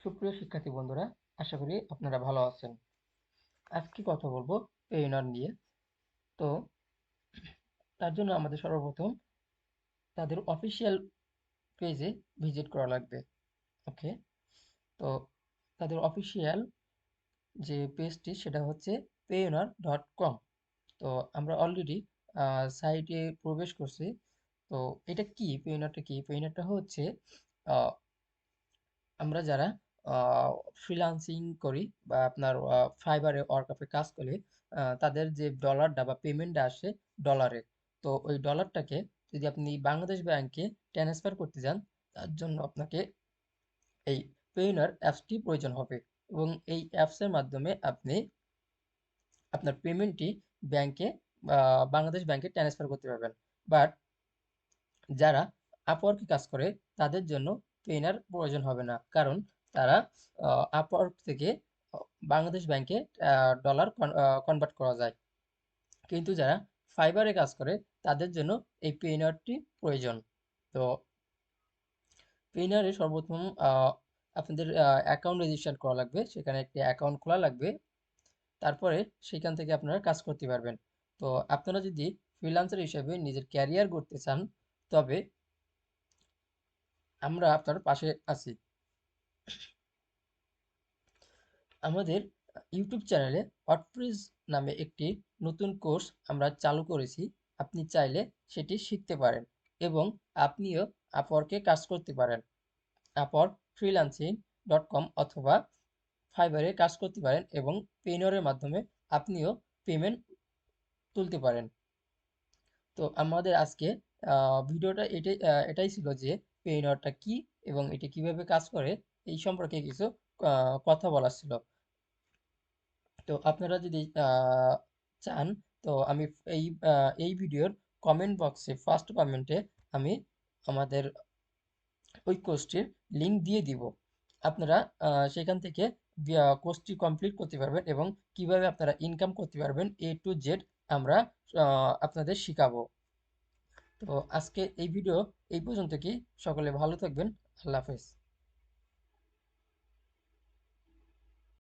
সুপ্রিয় শিক্ষার্থী বন্ধুরা, আশা করি আপনারা ভালো আছেন। আজকে কথা বলবো পেইনার নিয়ে। তো তার জন্য আমাদের সর্বপ্রথম তাদের অফিসিয়াল পেজে ভিজিট করা লাগবে। ওকে, তো তাদের অফিসিয়াল যে পেজটি সেটা হচ্ছে payoneer.com। তো আমরা অলরেডি সাইটে প্রবেশ করছি। তো এটা কি, পেইনারটা কি? পেইনারটা হচ্ছে আহ, আমরা যারা ফ্রিল্যান্সিং করি বা আপনার ফাইবারে ওয়ার্কআপে কাজ করি, তাদের যে ডলারটা বা পেমেন্টটা আসে ডলারে। তো ওই ডলারটাকে যদি আপনি বাংলাদেশ ব্যাংকে ট্রান্সফার করতে যান, তার জন্য আপনাকে এই পেইনার অ্যাপসটি প্রয়োজন হবে। এবং এই অ্যাপসের মাধ্যমে আপনি আপনার পেমেন্টটি ব্যাংকে বাংলাদেশ ব্যাংকে ট্রান্সফার করতে পারবেন। বাট যারা আপওয়ার্কে কাজ করে তাদের জন্য পেইনার প্রয়োজন হবে না, কারণ তারা আপওয়ার্ক থেকে বাংলাদেশ ব্যাংকে ডলার কনভার্ট করা যায়। কিন্তু যারা ফাইবারে কাজ করে তাদের জন্য এই পেইনারটি প্রয়োজন। তো পেইনারে সর্বপ্রথম আপনাদের অ্যাকাউন্ট রেজিস্টার করা লাগবে, সেখানে একটি অ্যাকাউন্ট খোলা লাগবে। তারপরে সেখান থেকে আপনারা কাজ করতে পারবেন। তো আপনারা যদি ফ্রিল্যান্সার হিসেবে নিজের ক্যারিয়ার করতে চান, তবে আমরা আপনার পাশে আছি। আমাদের ইউটিউব চ্যানেলে হটফ্রিজ নামে একটি নতুন কোর্স আমরা চালু করেছি। আপনি চাইলে সেটি শিখতে পারেন এবং আপনিও আপওয়ার্কে কাজ করতে পারেন। আপওয়ার্ক, ফ্রিল্যান্সিং.com অথবা ফাইবারে কাজ করতে পারেন এবং পেইনরের মাধ্যমে আপনিও পেমেন্ট তুলতে পারেন। তো আমাদের আজকে ভিডিওটা এটাই ছিল যে পেইনরটা কি এবং এটি কিভাবে কাজ করে এই সম্পর্কে কিছু কথা বলার ছিল। তো আপনারা যদি চান, তো আমি এই এই ভিডিওর কমেন্ট বক্সে ফার্স্ট কমেন্টে আমি আমাদের ওই কোর্সটির লিঙ্ক দিয়ে দিব। আপনারা সেখান থেকে কোর্সটি কমপ্লিট করতে পারবেন এবং কিভাবে আপনারা ইনকাম করতে পারবেন A to Z আমরা আপনাদের শিখাবো। তো আজকে এই ভিডিও এই পর্যন্ত কি, সকলে ভালো থাকবেন। আল্লাহ হাফেজ।